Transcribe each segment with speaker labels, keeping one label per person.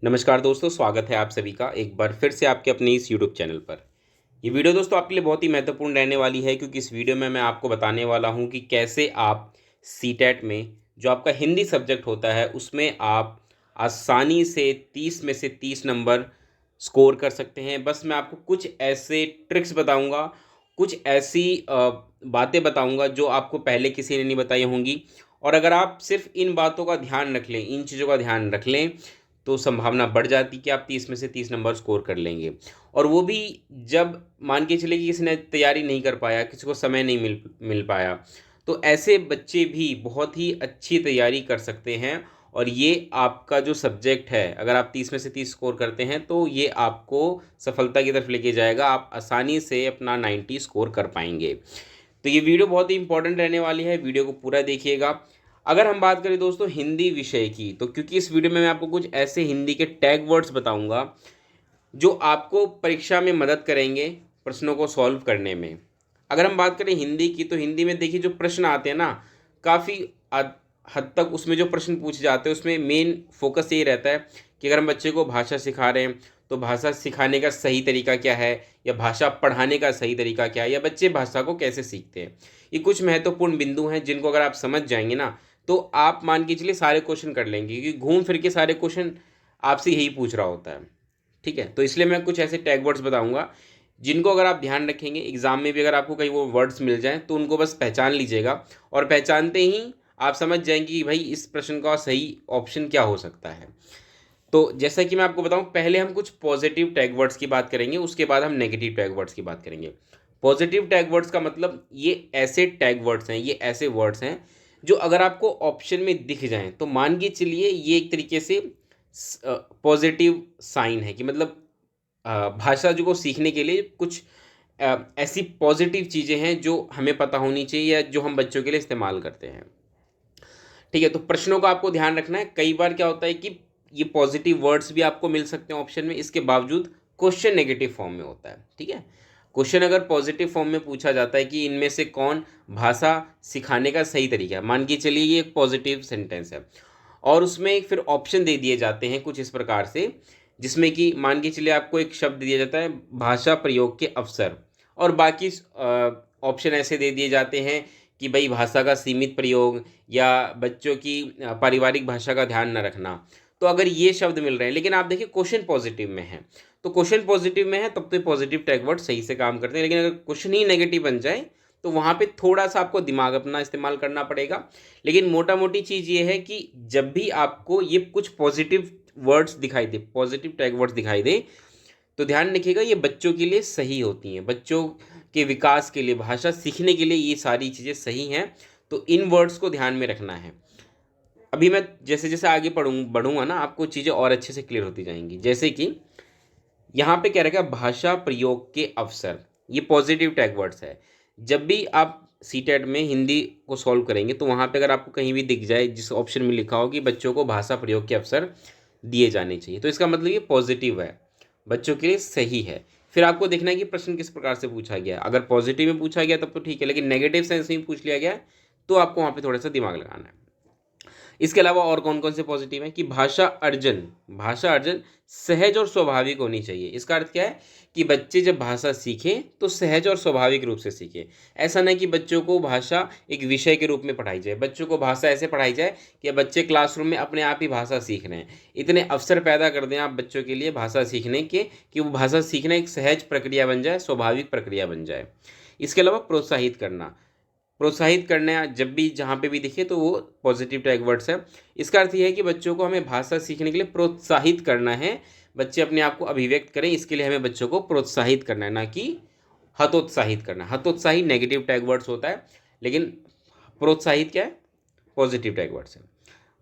Speaker 1: नमस्कार दोस्तों, स्वागत है आप सभी का एक बार फिर से आपके अपने इस यूट्यूब चैनल पर। ये वीडियो दोस्तों आपके लिए बहुत ही महत्वपूर्ण रहने वाली है, क्योंकि इस वीडियो में मैं आपको बताने वाला हूँ कि कैसे आप सीटेट में जो आपका हिंदी सब्जेक्ट होता है उसमें आप आसानी से 30 में से 30 नंबर स्कोर कर सकते हैं। बस मैं आपको कुछ ऐसे ट्रिक्स बताऊँगा, कुछ ऐसी बातें बताऊँगा जो आपको पहले किसी ने नहीं बताई होंगी। और अगर आप सिर्फ़ इन बातों का ध्यान रख लें, इन चीज़ों का ध्यान रख लें, तो संभावना बढ़ जाती कि आप 30 में से 30 नंबर स्कोर कर लेंगे। और वो भी जब मान के चलिए कि किसी ने तैयारी नहीं कर पाया, किसी को समय नहीं मिल मिल पाया, तो ऐसे बच्चे भी बहुत ही अच्छी तैयारी कर सकते हैं। और ये आपका जो सब्जेक्ट है, अगर आप 30 में से 30 स्कोर करते हैं तो ये आपको सफलता की तरफ लेके जाएगा। आप आसानी से अपना 90 स्कोर कर पाएँगे। तो ये वीडियो बहुत ही इंपॉर्टेंट रहने वाली है, वीडियो को पूरा देखिएगा। अगर हम बात करें दोस्तों हिंदी विषय की, तो क्योंकि इस वीडियो में मैं आपको कुछ ऐसे हिंदी के टैग वर्ड्स बताऊंगा जो आपको परीक्षा में मदद करेंगे प्रश्नों को सॉल्व करने में। अगर हम बात करें हिंदी की, तो हिंदी में देखिए जो प्रश्न आते हैं ना, काफ़ी हद तक उसमें जो प्रश्न पूछे जाते हैं उसमें मेन फोकस यही रहता है कि अगर हम बच्चे को भाषा सिखा रहे हैं तो भाषा सिखाने का सही तरीका क्या है, या भाषा पढ़ाने का सही तरीका क्या है, या बच्चे भाषा को कैसे सीखते हैं। ये कुछ महत्वपूर्ण बिंदु हैं जिनको अगर आप समझ जाएंगे ना, तो आप मान के चलिए सारे क्वेश्चन कर लेंगे, क्योंकि घूम फिर के सारे क्वेश्चन आपसे यही पूछ रहा होता है। ठीक है, तो इसलिए मैं कुछ ऐसे टैग वर्ड्स बताऊंगा जिनको अगर आप ध्यान रखेंगे, एग्जाम में भी अगर आपको कहीं वो वर्ड्स मिल जाएं तो उनको बस पहचान लीजिएगा। और पहचानते ही आप समझ जाएंगे कि भाई इस प्रश्न का सही ऑप्शन क्या हो सकता है। तो जैसा कि मैं आपको बताऊं, पहले हम कुछ पॉजिटिव टैग वर्ड्स की बात करेंगे, उसके बाद हम नेगेटिव टैग वर्ड्स की बात करेंगे। पॉजिटिव टैग वर्ड्स का मतलब ये ऐसे टैग वर्ड्स हैं, ये ऐसे वर्ड्स हैं जो अगर आपको ऑप्शन में दिख जाएं तो मान के चलिए ये एक तरीके से पॉजिटिव साइन है कि मतलब भाषा जो को सीखने के लिए कुछ ऐसी पॉजिटिव चीज़ें हैं जो हमें पता होनी चाहिए या जो हम बच्चों के लिए इस्तेमाल करते हैं। ठीक है, तो प्रश्नों का आपको ध्यान रखना है। कई बार क्या होता है कि ये पॉजिटिव वर्ड्स भी आपको मिल सकते हैं ऑप्शन में, इसके बावजूद क्वेश्चन नेगेटिव फॉर्म में होता है। ठीक है, क्वेश्चन अगर पॉजिटिव फॉर्म में पूछा जाता है कि इनमें से कौन भाषा सिखाने का सही तरीका है, मान के चलिए ये एक पॉजिटिव सेंटेंस है और उसमें फिर ऑप्शन दे दिए जाते हैं कुछ इस प्रकार से, जिसमें कि मान के चलिए आपको एक शब्द दिया जाता है भाषा प्रयोग के अवसर, और बाकी ऑप्शन ऐसे दे दिए जाते हैं कि भाई भाषा का सीमित प्रयोग या बच्चों की पारिवारिक भाषा का ध्यान न रखना। तो अगर ये शब्द मिल रहे हैं लेकिन आप देखिए क्वेश्चन पॉजिटिव में है, तो क्वेश्चन पॉजिटिव में है तब तो पॉजिटिव टैग वर्ड सही से काम करते हैं। लेकिन अगर क्वेश्चन ही नेगेटिव बन जाए तो वहाँ पे थोड़ा सा आपको दिमाग अपना इस्तेमाल करना पड़ेगा। लेकिन मोटा मोटी चीज़ ये है कि जब भी आपको ये कुछ पॉजिटिव वर्ड्स दिखाई दे, पॉजिटिव टैग वर्ड्स दिखाई दे, तो ध्यान रखिएगा ये बच्चों के लिए सही होती हैं, बच्चों के विकास के लिए, भाषा सीखने के लिए ये सारी चीज़ें सही हैं। तो इन वर्ड्स को ध्यान में रखना है। अभी मैं जैसे जैसे आगे बढ़ूंगा ना, आपको चीज़ें और अच्छे से क्लियर होती जाएंगी। जैसे कि यहाँ पे क्या रहेगा, भाषा प्रयोग के अवसर, ये पॉजिटिव टैग वर्ड्स है। जब भी आप सीटेट में हिंदी को सॉल्व करेंगे तो वहाँ पे अगर आपको कहीं भी दिख जाए जिस ऑप्शन में लिखा हो कि बच्चों को भाषा प्रयोग के अवसर दिए जाने चाहिए, तो इसका मतलब ये पॉजिटिव है, बच्चों के लिए सही है। फिर आपको देखना है कि प्रश्न किस प्रकार से पूछा गया। अगर पॉजिटिव में पूछा गया तब तो ठीक है, लेकिन नेगेटिव सेंस में पूछ लिया गया तो आपको वहाँ पे थोड़ा सा दिमाग लगाना है। इसके अलावा और कौन कौन से पॉजिटिव हैं कि भाषा अर्जन सहज और स्वाभाविक होनी चाहिए। इसका अर्थ क्या है कि बच्चे जब भाषा सीखें तो सहज और स्वाभाविक रूप से सीखें। ऐसा नहीं कि बच्चों को भाषा एक विषय के रूप में पढ़ाई जाए, बच्चों को भाषा ऐसे पढ़ाई जाए कि बच्चे क्लासरूम में अपने आप ही भाषा सीख रहे हैं। इतने अवसर पैदा कर दें आप बच्चों के लिए भाषा सीखने के कि वो भाषा सीखना एक सहज प्रक्रिया बन जाए, स्वाभाविक प्रक्रिया बन जाए। इसके अलावा प्रोत्साहित करना जब भी जहाँ पे भी दिखे तो वो पॉजिटिव टैग वर्ड्स है। इसका अर्थ ये है कि बच्चों को हमें भाषा सीखने के लिए प्रोत्साहित करना है, बच्चे अपने आप को अभिव्यक्त करें, इसके लिए हमें बच्चों को प्रोत्साहित करना है, ना कि हतोत्साहित करना। हतोत्साहित नेगेटिव टैग वर्ड्स होता है, लेकिन प्रोत्साहित क्या है, पॉजिटिव टैग वर्ड्स है।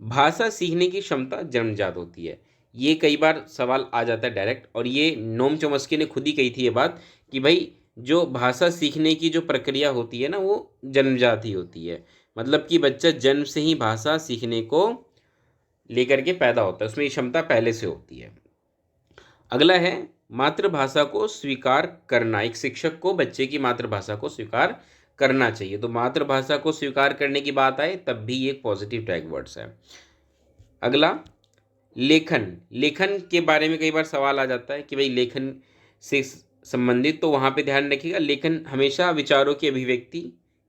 Speaker 1: भाषा सीखने की क्षमता जन्मजात होती है, ये कई बार सवाल आ जाता है डायरेक्ट, और ये नोम चॉम्स्की ने खुद ही कही थी ये बात कि भाई जो भाषा सीखने की जो प्रक्रिया होती है ना वो जन्मजात ही होती है। मतलब कि बच्चा जन्म से ही भाषा सीखने को लेकर के पैदा होता है, उसमें ये क्षमता पहले से होती है। अगला है मातृभाषा को स्वीकार करना। एक शिक्षक को बच्चे की मातृभाषा को स्वीकार करना चाहिए। तो मातृभाषा को स्वीकार करने की बात आए तब भी ये एक पॉजिटिव टैग वर्ड्स है। अगला, लेखन, लेखन के बारे में कई बार सवाल आ जाता है कि भाई लेखन से संबंधित, तो वहाँ पे ध्यान रखिएगा लेखन हमेशा विचारों की अभिव्यक्ति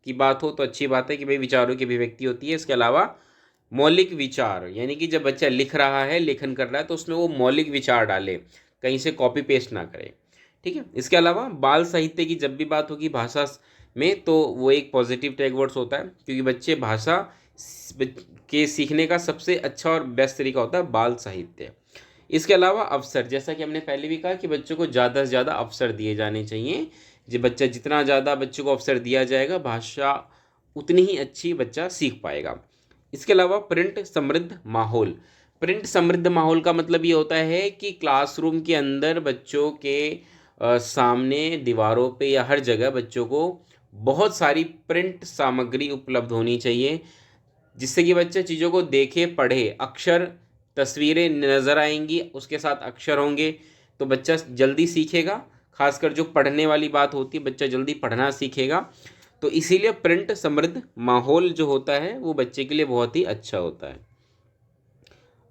Speaker 1: की बात हो तो अच्छी बात है कि भाई विचारों की अभिव्यक्ति होती है। इसके अलावा मौलिक विचार, यानी कि जब बच्चा लिख रहा है, लेखन कर रहा है, तो उसमें वो मौलिक विचार डाले, कहीं से कॉपी पेस्ट ना करे, ठीक है। इसके अलावा बाल साहित्य की जब भी बात होगी भाषा में, तो वो एक पॉजिटिव टैग वर्ड्स होता है, क्योंकि बच्चे भाषा के सीखने का सबसे अच्छा और बेस्ट तरीका होता है बाल साहित्य। इसके अलावा अवसर, जैसा कि हमने पहले भी कहा कि बच्चों को ज़्यादा से ज़्यादा अवसर दिए जाने चाहिए। जो बच्चा जितना ज़्यादा बच्चों को अवसर दिया जाएगा, भाषा उतनी ही अच्छी बच्चा सीख पाएगा। इसके अलावा प्रिंट समृद्ध माहौल, प्रिंट समृद्ध माहौल का मतलब ये होता है कि क्लासरूम के अंदर बच्चों के सामने दीवारों पे या हर जगह बच्चों को बहुत सारी प्रिंट सामग्री उपलब्ध होनी चाहिए, जिससे कि बच्चे चीज़ों को देखे पढ़े। अक्षर, तस्वीरें नज़र आएंगी, उसके साथ अक्षर होंगे, तो बच्चा जल्दी सीखेगा। खासकर जो पढ़ने वाली बात होती है, बच्चा जल्दी पढ़ना सीखेगा। तो इसीलिए प्रिंट समृद्ध माहौल जो होता है वो बच्चे के लिए बहुत ही अच्छा होता है।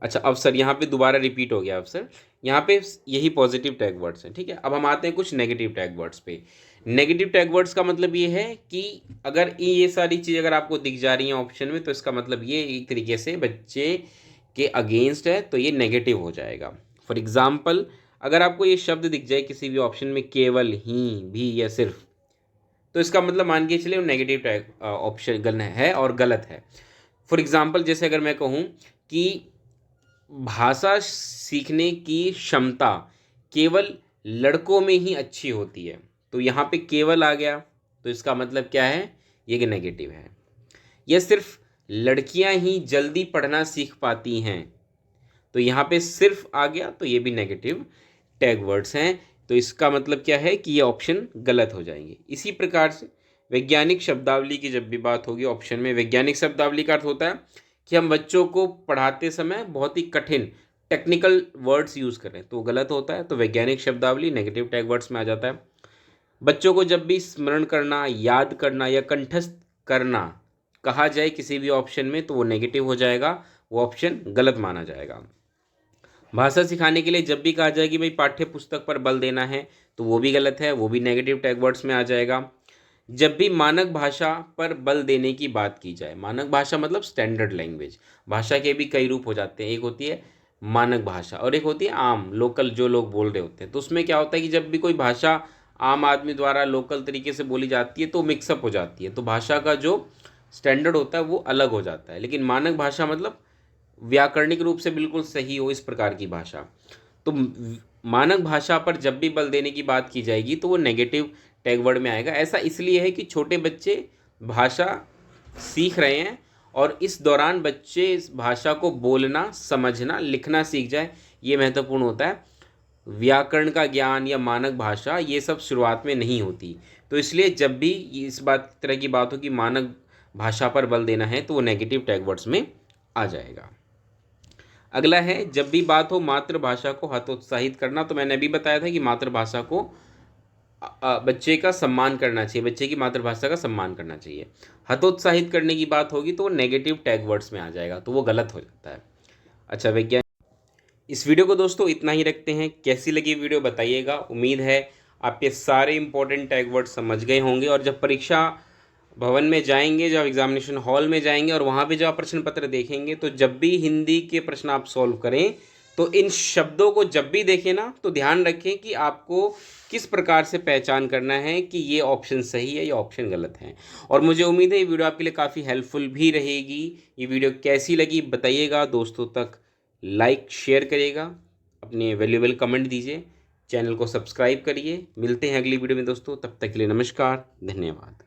Speaker 1: अच्छा, अवसर यहाँ पे दोबारा रिपीट हो गया अवसर, यहाँ पे यही पॉजिटिव टैग वर्ड्स हैं, ठीक है। अब हम आते हैं कुछ नेगेटिव टैग वर्ड्स पे। नेगेटिव टैग वर्ड्स का मतलब ये है कि अगर ये सारी चीज़ अगर आपको दिख जा रही हैं ऑप्शन में, तो इसका मतलब ये एक तरीके से बच्चे के अगेंस्ट है, तो ये नेगेटिव हो जाएगा। फॉर एग्जाम्पल, अगर आपको ये शब्द दिख जाए किसी भी ऑप्शन में, केवल, ही, भी या सिर्फ, तो इसका मतलब मान के चलिए वो नेगेटिव टैग ऑप्शन गलत है और गलत है। फॉर एग्जाम्पल, जैसे अगर मैं कहूँ कि भाषा सीखने की क्षमता केवल लड़कों में ही अच्छी होती है, तो यहाँ पे केवल आ गया, तो इसका मतलब क्या है, ये कि नेगेटिव है। यह सिर्फ लड़कियां ही जल्दी पढ़ना सीख पाती हैं, तो यहाँ पे सिर्फ आ गया, तो ये भी नेगेटिव टैग वर्ड्स हैं। तो इसका मतलब क्या है कि ये ऑप्शन गलत हो जाएंगे। इसी प्रकार से वैज्ञानिक शब्दावली की जब भी बात होगी ऑप्शन में, वैज्ञानिक शब्दावली का अर्थ होता है कि हम बच्चों को पढ़ाते समय बहुत ही कठिन टेक्निकल वर्ड्स यूज़ करें, तो गलत होता है। तो वैज्ञानिक शब्दावली नेगेटिव टैग वर्ड्स में आ जाता है। बच्चों को जब भी स्मरण करना, याद करना या कंठस्थ करना कहा जाए किसी भी ऑप्शन में, तो वो नेगेटिव हो जाएगा, वो ऑप्शन गलत माना जाएगा। भाषा सिखाने के लिए जब भी कहा जाए कि भाई पाठ्य पुस्तक पर बल देना है, तो वो भी गलत है, वो भी नेगेटिव टैग वर्ड्स में आ जाएगा। जब भी मानक भाषा पर बल देने की बात की जाए, मानक भाषा मतलब स्टैंडर्ड लैंग्वेज, भाषा के भी कई रूप हो जाते हैं, एक होती है मानक भाषा और एक होती है आम लोकल, जो लोग बोल रहे होते हैं। तो उसमें क्या होता है कि जब भी कोई भाषा आम आदमी द्वारा लोकल तरीके से बोली जाती है तो मिक्सअप हो जाती है, तो भाषा का जो स्टैंडर्ड होता है वो अलग हो जाता है। लेकिन मानक भाषा मतलब व्याकरणिक रूप से बिल्कुल सही हो, इस प्रकार की भाषा। तो मानक भाषा पर जब भी बल देने की बात की जाएगी तो वो नेगेटिव टैग वर्ड में आएगा। ऐसा इसलिए है कि छोटे बच्चे भाषा सीख रहे हैं और इस दौरान बच्चे इस भाषा को बोलना, समझना, लिखना सीख जाए, ये महत्वपूर्ण होता है। व्याकरण का ज्ञान या मानक भाषा ये सब शुरुआत में नहीं होती, तो इसलिए जब भी इस तरह की बात हो कि मानक भाषा पर बल देना है, तो वो नेगेटिव टैग वर्ड्स में आ जाएगा। अगला है, जब भी बात हो मातृभाषा को हतोत्साहित करना, तो मैंने अभी बताया था कि मातृभाषा को बच्चे का सम्मान करना चाहिए, बच्चे की मातृभाषा का सम्मान करना चाहिए। हतोत्साहित करने की बात होगी तो वो नेगेटिव टैग वर्ड्स में आ जाएगा, तो वो गलत हो जाता है। अच्छा वैज्ञानिक, इस वीडियो को दोस्तों इतना ही रखते हैं। कैसी लगी वीडियो बताइएगा। उम्मीद है आप ये सारे इंपॉर्टेंट टैग वर्ड समझ गए होंगे, और जब परीक्षा भवन में जाएंगे, जब एग्जामिनेशन हॉल में जाएंगे और वहाँ पे जब आप प्रश्न पत्र देखेंगे, तो जब भी हिंदी के प्रश्न आप सॉल्व करें, तो इन शब्दों को जब भी देखें ना, तो ध्यान रखें कि आपको किस प्रकार से पहचान करना है कि ये ऑप्शन सही है या ऑप्शन गलत है। और मुझे उम्मीद है ये वीडियो आपके लिए काफ़ी हेल्पफुल भी रहेगी। ये वीडियो कैसी लगी बताइएगा, दोस्तों तक लाइक शेयर करिएगा, अपने वैल्यूएबल कमेंट दीजिए, चैनल को सब्सक्राइब करिए। मिलते हैं अगली वीडियो में दोस्तों, तब तक के लिए नमस्कार, धन्यवाद।